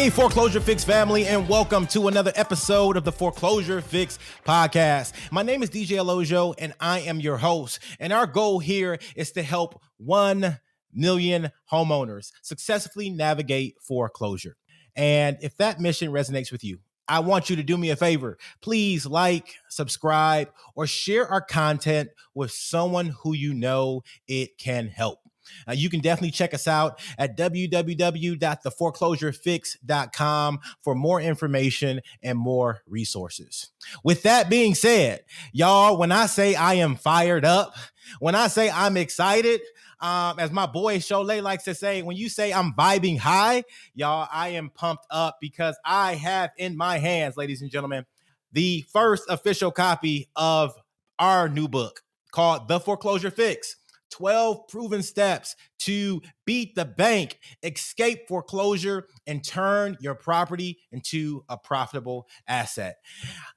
Hey, Foreclosure Fix family, and welcome to another episode of the Foreclosure Fix Podcast. My name is DJ Olojo, and I am your host. And our goal here is to help 1 million homeowners successfully navigate foreclosure. And if that mission resonates with you, I want you to do me a favor. Please like, subscribe, or share our content with someone who you know it can help. You can definitely check us out at www.theforeclosurefix.com for more information and more resources. With that being said, y'all, when I say I am fired up, when I say I'm excited, as my boy Cholet likes to say, when you say I'm vibing high, y'all, I am pumped up because I have in my hands, ladies and gentlemen, the first official copy of our new book called The Foreclosure Fix. 12 proven steps to beat the bank, escape foreclosure, and turn your property into a profitable asset.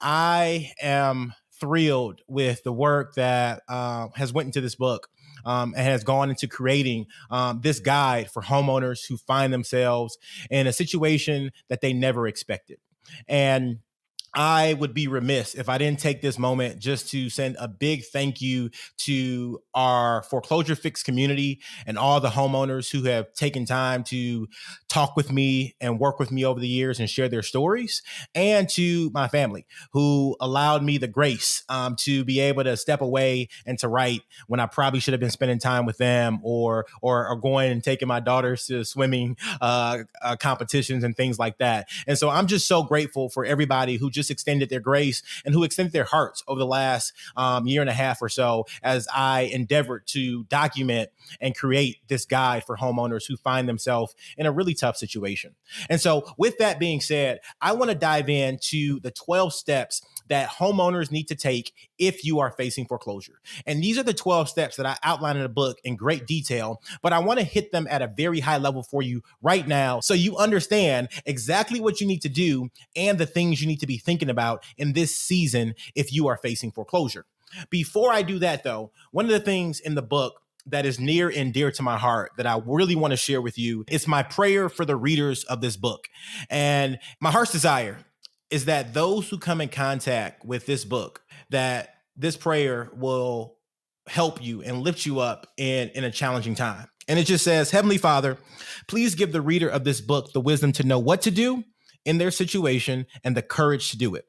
I am thrilled with the work that has went into this book and has gone into creating this guide for homeowners who find themselves in a situation that they never expected. And I would be remiss if I didn't take this moment just to send a big thank you to our Foreclosure Fix community and all the homeowners who have taken time to talk with me and work with me over the years and share their stories, and to my family who allowed me the grace to be able to step away and to write when I probably should have been spending time with them or going and taking my daughters to swimming competitions and things like that. And so I'm just so grateful for everybody who just extended their grace and who extended their hearts over the last year and a half or so as I endeavored to document and create this guide for homeowners who find themselves in a really tough situation. And so with that being said, I want to dive into the 12 steps that homeowners need to take if you are facing foreclosure. And these are the 12 steps that I outline in the book in great detail, but I want to hit them at a very high level for you right now so you understand exactly what you need to do and the things you need to be thinking about in this season if you are facing foreclosure. Before I do that, though, one of the things in the book that is near and dear to my heart that I really want to share with you is my prayer for the readers of this book. And my heart's desire is that those who come in contact with this book, that this prayer will help you and lift you up in a challenging time. And it just says, Heavenly Father, please give the reader of this book the wisdom to know what to do in their situation and the courage to do it.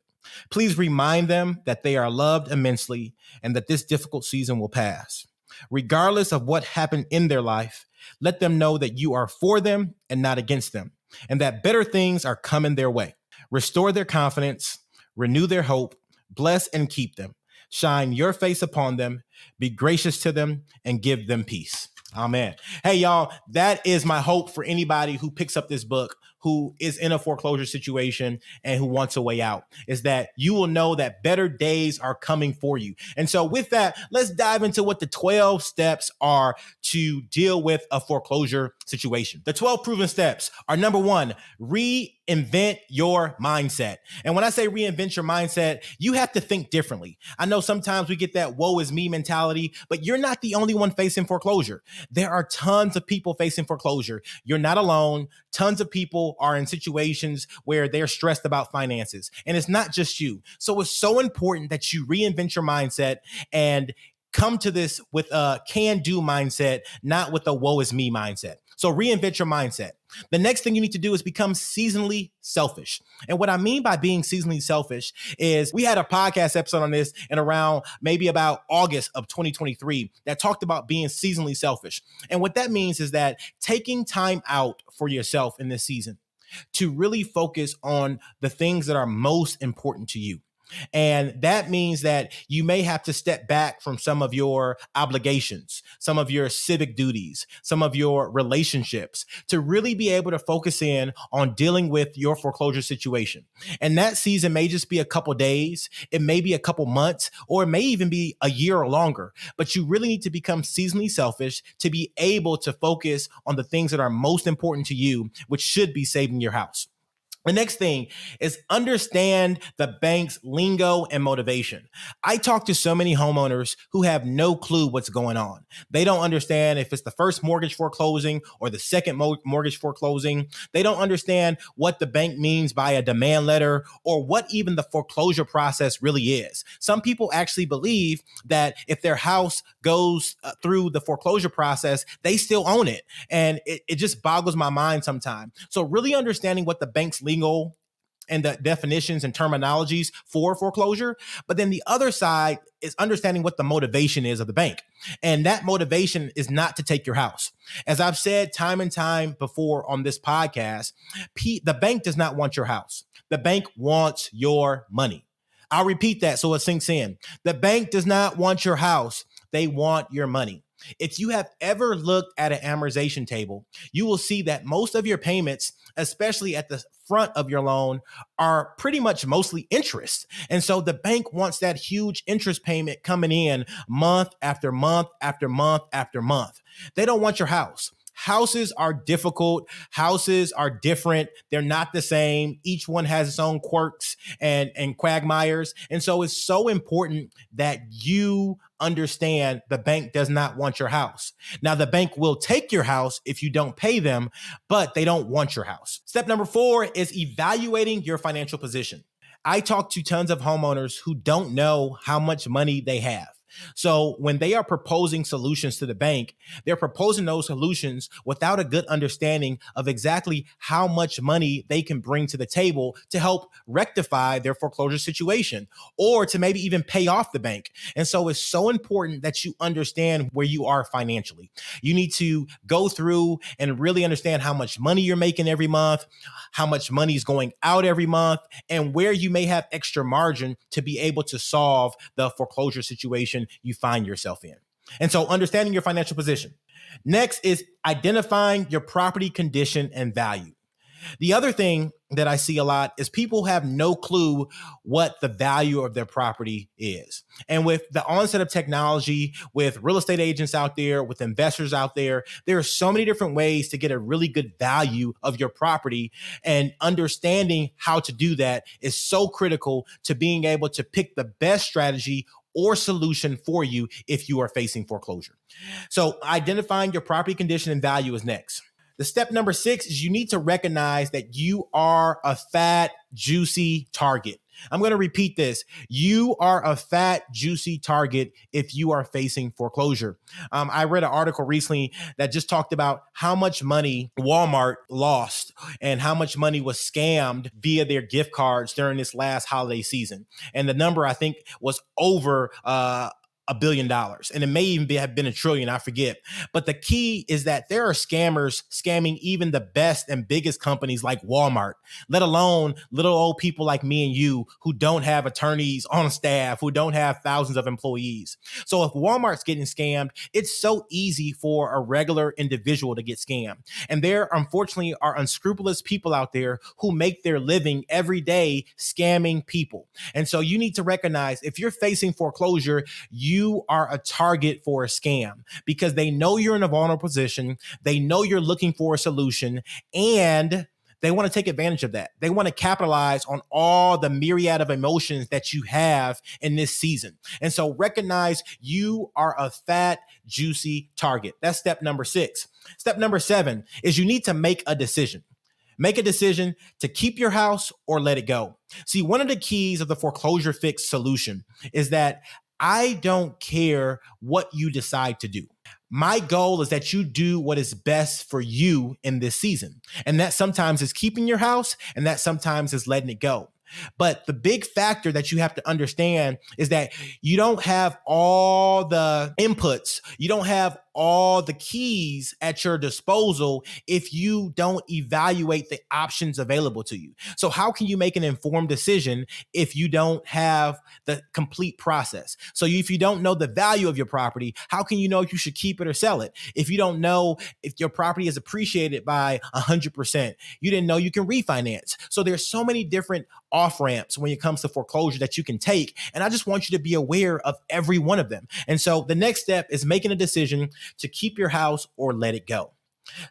Please remind them that they are loved immensely and that this difficult season will pass. Regardless of what happened in their life, let them know that you are for them and not against them, and that better things are coming their way. Restore their confidence, renew their hope, bless and keep them. Shine your face upon them, be gracious to them, and give them peace. Amen. Hey, y'all, that is my hope for anybody who picks up this book, who is in a foreclosure situation and who wants a way out, is that you will know that better days are coming for you. And so with that, let's dive into what the 12 steps are to deal with a foreclosure situation. The 12 proven steps are: number 1, reinvent your mindset. And when I say reinvent your mindset, you have to think differently. I know sometimes we get that woe is me mentality, but you're not the only one facing foreclosure. There are tons of people facing foreclosure. You're not alone. Tons of people are in situations where they're stressed about finances, and it's not just you. So it's so important that you reinvent your mindset and come to this with a can-do mindset, not with a woe is me mindset. So reinvent your mindset. The next thing you need to do is become seasonally selfish. And what I mean by being seasonally selfish is we had a podcast episode on this in around maybe about August of 2023 that talked about being seasonally selfish. And what that means is that taking time out for yourself in this season to really focus on the things that are most important to you. And that means that you may have to step back from some of your obligations, some of your civic duties, some of your relationships to really be able to focus in on dealing with your foreclosure situation. And that season may just be a couple days, it may be a couple months, or it may even be a year or longer. But you really need to become seasonally selfish to be able to focus on the things that are most important to you, which should be saving your house. The next thing is understand the bank's lingo and motivation. I talk to so many homeowners who have no clue what's going on. They don't understand if it's the first mortgage foreclosing or the second mortgage foreclosing. They don't understand what the bank means by a demand letter or what even the foreclosure process really is. Some people actually believe that if their house goes through the foreclosure process, they still own it. And it just boggles my mind sometimes. So really understanding what the bank's legal and the definitions and terminologies for foreclosure. But then the other side is understanding what the motivation is of the bank. And that motivation is not to take your house. As I've said time and time before on this podcast, the bank does not want your house. The bank wants your money. I'll repeat that so it sinks in. The bank does not want your house. They want your money. If you have ever looked at an amortization table, you will see that most of your payments, especially at the front of your loan, are pretty much mostly interest. And so the bank wants that huge interest payment coming in month after month after month after month. They don't want your house. Houses are difficult. Houses are different. They're not the same. Each one has its own quirks and quagmires. And so it's so important that you understand the bank does not want your house. Now, the bank will take your house if you don't pay them, but they don't want your house. Step number 4 is evaluating your financial position. I talk to tons of homeowners who don't know how much money they have. So when they are proposing solutions to the bank, they're proposing those solutions without a good understanding of exactly how much money they can bring to the table to help rectify their foreclosure situation or to maybe even pay off the bank. And so it's so important that you understand where you are financially. You need to go through and really understand how much money you're making every month, how much money is going out every month, and where you may have extra margin to be able to solve the foreclosure situation you find yourself in. And so understanding your financial position. Next is identifying your property condition and value. The other thing that I see a lot is people have no clue what the value of their property is. And with the onset of technology, with real estate agents out there, with investors out there, there are so many different ways to get a really good value of your property. And understanding how to do that is so critical to being able to pick the best strategy or solution for you if you are facing foreclosure. So identifying your property condition and value is next. The step number 6 is you need to recognize that you are a fat, juicy target. I'm going to repeat this. You are a fat, juicy target if you are facing foreclosure. I read an article recently that just talked about how much money Walmart lost and how much money was scammed via their gift cards during this last holiday season. And the number, I think, was over $1 billion. And it may even have been $1 trillion, I forget. But the key is that there are scammers scamming even the best and biggest companies like Walmart, let alone little old people like me and you who don't have attorneys on staff, who don't have thousands of employees. So if Walmart's getting scammed, it's so easy for a regular individual to get scammed. And there, unfortunately, are unscrupulous people out there who make their living every day scamming people. And so you need to recognize if you're facing foreclosure, you are a target for a scam because they know you're in a vulnerable position. They know you're looking for a solution, and they want to take advantage of that. They want to capitalize on all the myriad of emotions that you have in this season. And so recognize you are a fat, juicy target. That's step number 6. Step number 7 is you need to make a decision. Make a decision to keep your house or let it go. See, one of the keys of the Foreclosure Fix solution is that I don't care what you decide to do. My goal is that you do what is best for you in this season. And that sometimes is keeping your house, and that sometimes is letting it go. But the big factor that you have to understand is that you don't have all the inputs. You don't have all the keys at your disposal if you don't evaluate the options available to you. So how can you make an informed decision if you don't have the complete process? So if you don't know the value of your property, how can you know if you should keep it or sell it? If you don't know if your property is appreciated by 100%, you didn't know you can refinance. So there's so many different off ramps when it comes to foreclosure that you can take. And I just want you to be aware of every one of them. And so the next step is making a decision to keep your house or let it go.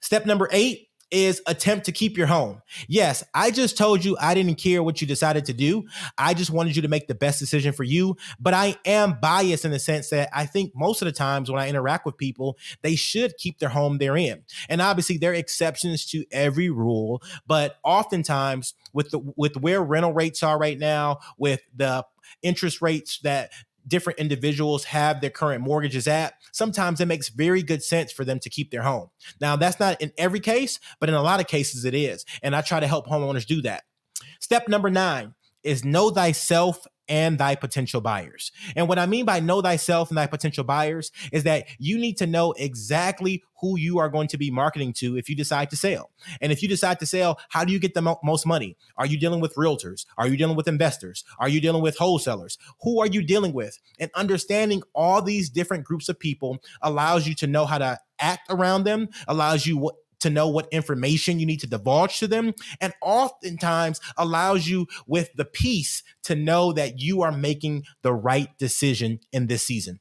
Step number 8 is attempt to keep your home. Yes, I just told you I didn't care what you decided to do. I just wanted you to make the best decision for you. But I am biased in the sense that I think most of the times when I interact with people, they should keep their home they're in. And obviously there are exceptions to every rule, but oftentimes with where rental rates are right now, with the interest rates that different individuals have their current mortgages at, sometimes it makes very good sense for them to keep their home. Now, that's not in every case, but in a lot of cases it is. And I try to help homeowners do that. Step number 9 is know thyself and thy potential buyers. And what I mean by know thyself and thy potential buyers is that you need to know exactly who you are going to be marketing to if you decide to sell. And if you decide to sell, how do you get the most money? Are you dealing with realtors? Are you dealing with investors? Are you dealing with wholesalers? Who are you dealing with? And understanding all these different groups of people allows you to know how to act around them, allows you to know what information you need to divulge to them, and oftentimes allows you with the peace to know that you are making the right decision in this season.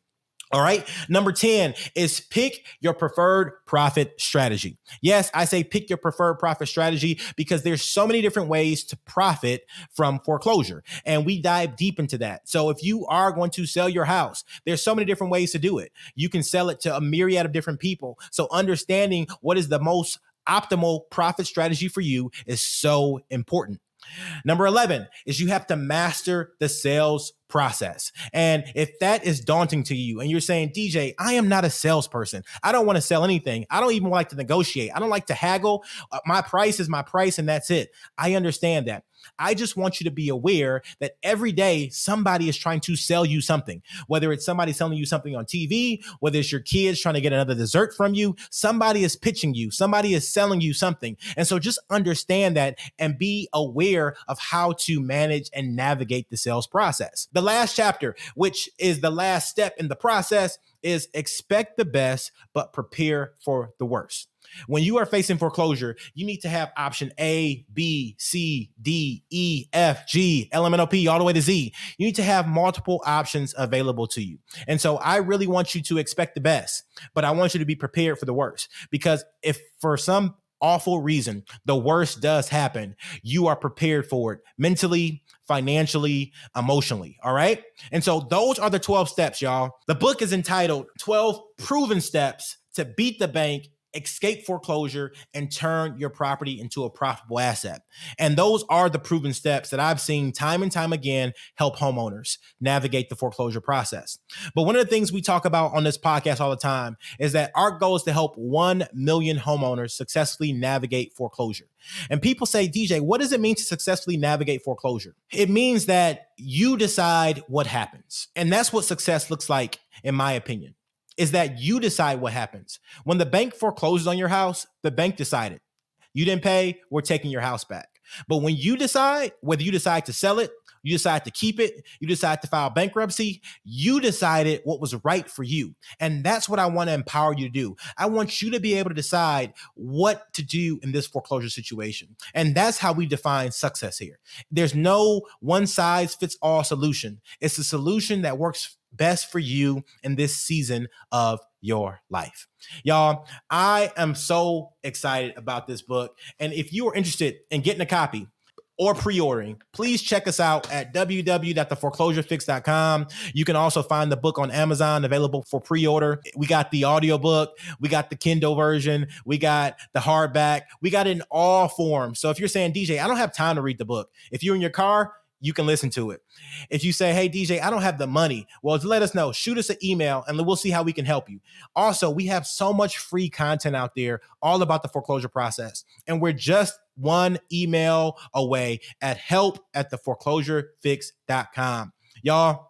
All right. Number 10 is pick your preferred profit strategy. Yes, I say pick your preferred profit strategy because there's so many different ways to profit from foreclosure. And we dive deep into that. So if you are going to sell your house, there's so many different ways to do it. You can sell it to a myriad of different people. So understanding what is the most optimal profit strategy for you is so important. Number 11 is you have to master the sales process. And if that is daunting to you and you're saying, DJ, I am not a salesperson. I don't want to sell anything. I don't even like to negotiate. I don't like to haggle. My price is my price and that's it. I understand that. I just want you to be aware that every day somebody is trying to sell you something, whether it's somebody selling you something on TV, whether it's your kids trying to get another dessert from you, somebody is pitching you, somebody is selling you something. And so just understand that and be aware of how to manage and navigate the sales process. The last chapter, which is the last step in the process, is expect the best, but prepare for the worst. When you are facing foreclosure, you need to have option A, B, C, D, E, F, G, LMNOP, all the way to Z. You need to have multiple options available to you. And so I really want you to expect the best, but I want you to be prepared for the worst. Because if for some awful reason the worst does happen, you are prepared for it mentally, financially, emotionally. All right. And so those are the 12 steps, y'all. The book is entitled 12 Proven Steps to Beat the Bank, Escape Foreclosure, and Turn Your Property into a Profitable Asset. And those are the proven steps that I've seen time and time again help homeowners navigate the foreclosure process. But one of the things we talk about on this podcast all the time is that our goal is to help 1 million homeowners successfully navigate foreclosure. And people say, DJ, what does it mean to successfully navigate foreclosure? It means that you decide what happens. And that's what success looks like, in my opinion. Is that you decide what happens. When the bank forecloses on your house, the bank decided. You didn't pay, we're taking your house back. But when you decide, whether you decide to sell it, you decide to keep it, you decide to file bankruptcy, you decided what was right for you. And that's what I want to empower you to do. I want you to be able to decide what to do in this foreclosure situation. And that's how we define success here. There's no one size fits all solution. It's a solution that works best for you in this season of your life. Y'all, I am so excited about this book. And if you are interested in getting a copy or pre-ordering, please check us out at www.theforeclosurefix.com. You can also find the book on Amazon, available for pre-order. We got the audiobook, we got the Kindle version, we got the hardback, we got it in all forms. So if you're saying, DJ, I don't have time to read the book, if you're in your car, you can listen to it. If you say, hey, DJ, I don't have the money, well, let us know. Shoot us an email and we'll see how we can help you. Also, we have so much free content out there all about the foreclosure process. And we're just one email away at help@theforeclosurefix.com. Y'all,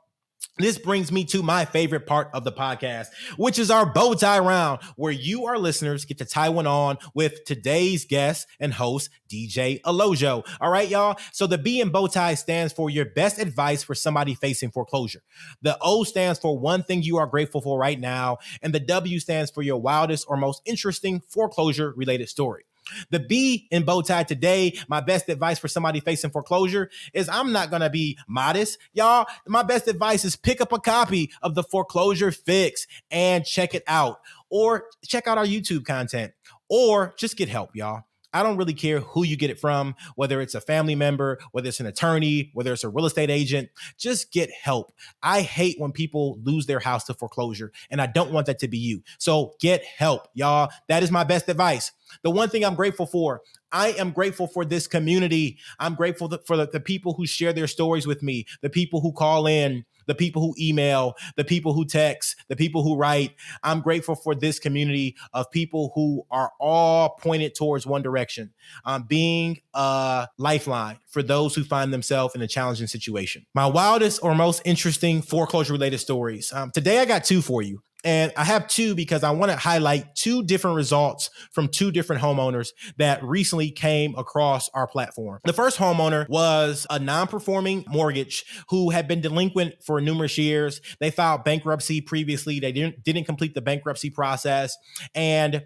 this brings me to my favorite part of the podcast, which is our bow tie round, where you, our listeners, get to tie one on with today's guest and host, DJ Olojo. All right, y'all. So the B in bow tie stands for your best advice for somebody facing foreclosure. The O stands for one thing you are grateful for right now. And the W stands for your wildest or most interesting foreclosure related story. The B in bow tie today, my best advice for somebody facing foreclosure, is I'm not going to be modest. Y'all, my best advice is pick up a copy of the Foreclosure Fix and check it out, or check out our YouTube content, or just get help, y'all. I don't really care who you get it from, whether it's a family member, whether it's an attorney, whether it's a real estate agent, just get help. I hate when people lose their house to foreclosure, and I don't want that to be you. So get help, y'all. That is my best advice. The one thing I'm grateful for, I am grateful for this community. I'm grateful for the people who share their stories with me, the people who call in, the people who email, the people who text, the people who write. I'm grateful for this community of people who are all pointed towards one direction, being a lifeline for those who find themselves in a challenging situation. My wildest or most interesting foreclosure related stories. Today, I got two for you. And I have two because I want to highlight two different results from two different homeowners that recently came across our platform. The first homeowner was a non-performing mortgage who had been delinquent for numerous years. They filed bankruptcy previously. They didn't complete the bankruptcy process. And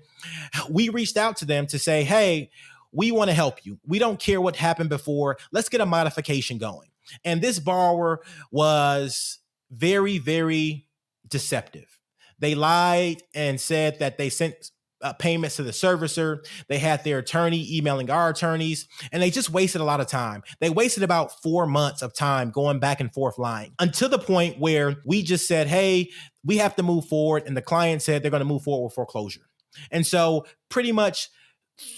we reached out to them to say, hey, we want to help you. We don't care what happened before. Let's get a modification going. And this borrower was very, very deceptive. They lied and said that they sent payments to the servicer. They had their attorney emailing our attorneys, and they just wasted a lot of time. They wasted about 4 months of time going back and forth lying, until the point where we just said, hey, we have to move forward. And the client said they're going to move forward with foreclosure. And so pretty much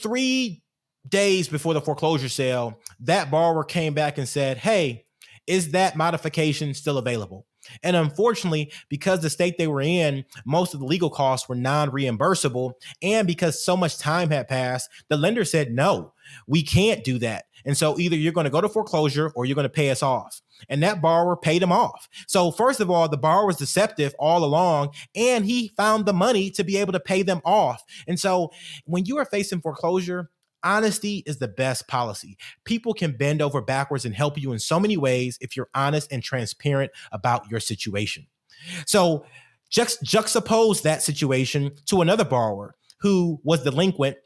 3 days before the foreclosure sale, that borrower came back and said, hey, is that modification still available? And unfortunately, because the state they were in, most of the legal costs were non-reimbursable. And because so much time had passed, the lender said, no, we can't do that. And so either you're going to go to foreclosure or you're going to pay us off. And that borrower paid him off. So first of all, the borrower was deceptive all along, and he found the money to be able to pay them off. And so when you are facing foreclosure, honesty is the best policy. People can bend over backwards and help you in so many ways if you're honest and transparent about your situation. So juxtapose that situation to another borrower who was delinquent,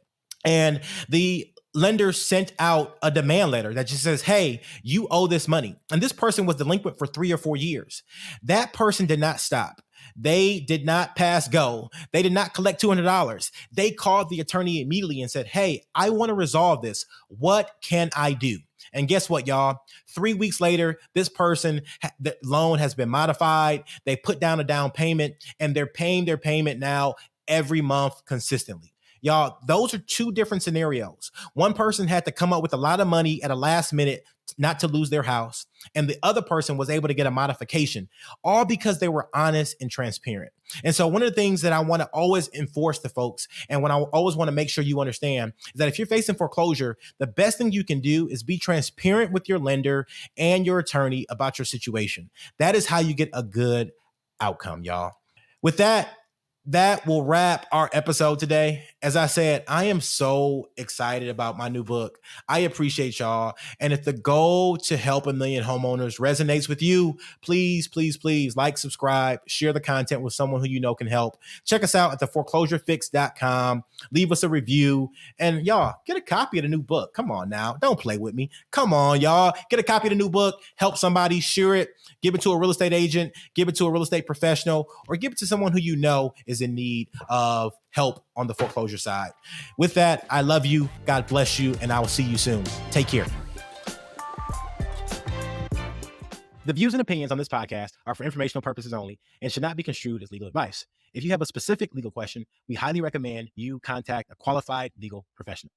and the lender sent out a demand letter that just says, hey, you owe this money. And this person was delinquent for 3 or 4 years. That person did not stop. They did not pass go. They did not collect $200. They called the attorney immediately and said, hey, I want to resolve this. What can I do? And guess what, y'all? 3 weeks later, this person, the loan has been modified. They put down a down payment, and they're paying their payment now every month consistently. Y'all, those are two different scenarios. One person had to come up with a lot of money at a last minute not to lose their house, and the other person was able to get a modification, all because they were honest and transparent. And so one of the things that I want to always enforce to folks, and when I always want to make sure you understand, is that if you're facing foreclosure, the best thing you can do is be transparent with your lender and your attorney about your situation. That is how you get a good outcome, y'all. With that will wrap our episode today. As I said, I am so excited about my new book. I appreciate y'all. And if the goal to help 1 million homeowners resonates with you, please, please, please like, subscribe, share the content with someone who you know can help. Check us out at theforeclosurefix.com. Leave us a review. And y'all, get a copy of the new book. Come on now. Don't play with me. Come on, y'all. Get a copy of the new book. Help somebody. Share it. Give it to a real estate agent. Give it to a real estate professional. Or give it to someone who you know is in need of help on the foreclosure side. With that, I love you. God bless you. And I will see you soon. Take care. The views and opinions on this podcast are for informational purposes only and should not be construed as legal advice. If you have a specific legal question, we highly recommend you contact a qualified legal professional.